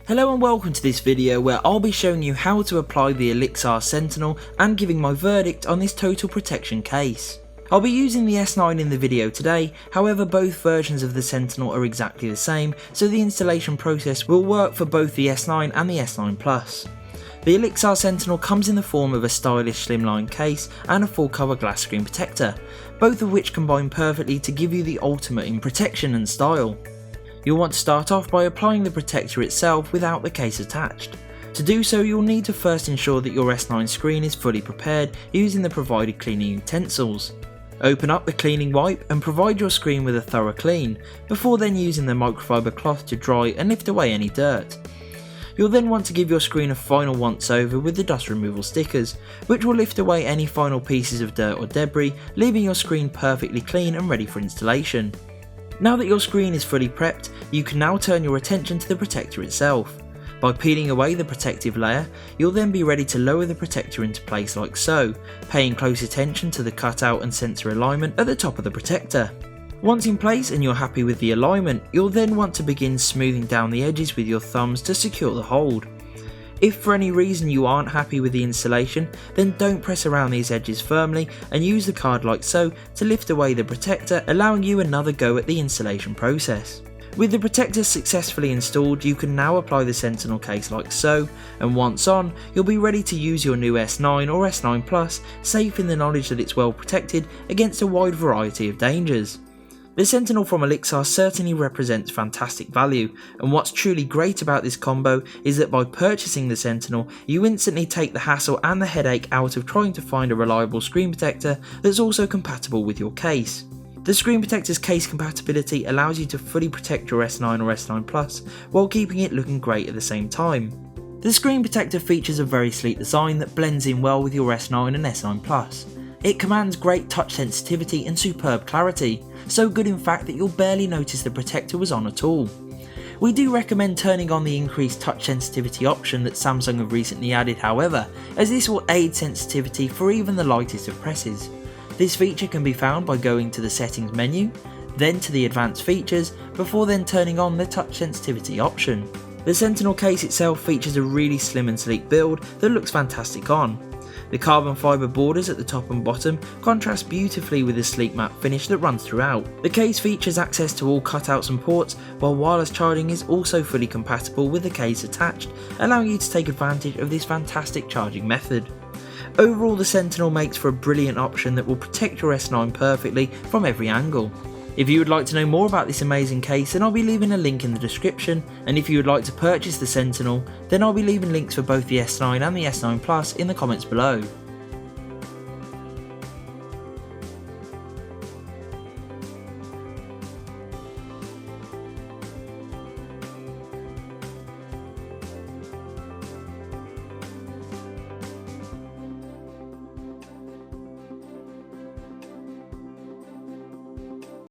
Hello and welcome to this video where I'll be showing you how to apply the Olixar Sentinel and giving my verdict on this total protection case. I'll be using the S9 in the video today, however both versions of the Sentinel are exactly the same, so the installation process will work for both the S9 and the S9 Plus. The Olixar Sentinel comes in the form of a stylish slimline case and a full cover glass screen protector, both of which combine perfectly to give you the ultimate in protection and style. You'll want to start off by applying the protector itself without the case attached. To do so, you'll need to first ensure that your S9 screen is fully prepared using the provided cleaning utensils. Open up the cleaning wipe and provide your screen with a thorough clean, before then using the microfiber cloth to dry and lift away any dirt. You'll then want to give your screen a final once over with the dust removal stickers, which will lift away any final pieces of dirt or debris, leaving your screen perfectly clean and ready for installation. Now that your screen is fully prepped, you can now turn your attention to the protector itself. By peeling away the protective layer, you'll then be ready to lower the protector into place like so, paying close attention to the cutout and sensor alignment at the top of the protector. Once in place and you're happy with the alignment, you'll then want to begin smoothing down the edges with your thumbs to secure the hold. If for any reason you aren't happy with the installation, then don't press around these edges firmly and use the card like so to lift away the protector, allowing you another go at the installation process. With the protector successfully installed, you can now apply the Sentinel case like so, and once on, you'll be ready to use your new S9 or S9 Plus, safe in the knowledge that it's well protected against a wide variety of dangers. The Sentinel from Olixar certainly represents fantastic value, and what's truly great about this combo is that by purchasing the Sentinel, you instantly take the hassle and the headache out of trying to find a reliable screen protector that's also compatible with your case. The screen protector's case compatibility allows you to fully protect your S9 or S9 Plus while keeping it looking great at the same time. The screen protector features a very sleek design that blends in well with your S9 and S9 Plus. It commands great touch sensitivity and superb clarity, so good in fact that you'll barely notice the protector was on at all. We do recommend turning on the increased touch sensitivity option that Samsung have recently added however, as this will aid sensitivity for even the lightest of presses. This feature can be found by going to the settings menu, then to the advanced features, before then turning on the touch sensitivity option. The Sentinel case itself features a really slim and sleek build that looks fantastic on. The carbon fibre borders at the top and bottom contrast beautifully with the sleek matte finish that runs throughout. The case features access to all cutouts and ports, while wireless charging is also fully compatible with the case attached, allowing you to take advantage of this fantastic charging method. Overall, the Sentinel makes for a brilliant option that will protect your S9 perfectly from every angle. If you would like to know more about this amazing case, then I'll be leaving a link in the description, and if you would like to purchase the Sentinel, then I'll be leaving links for both the S9 and the S9 Plus in the comments below.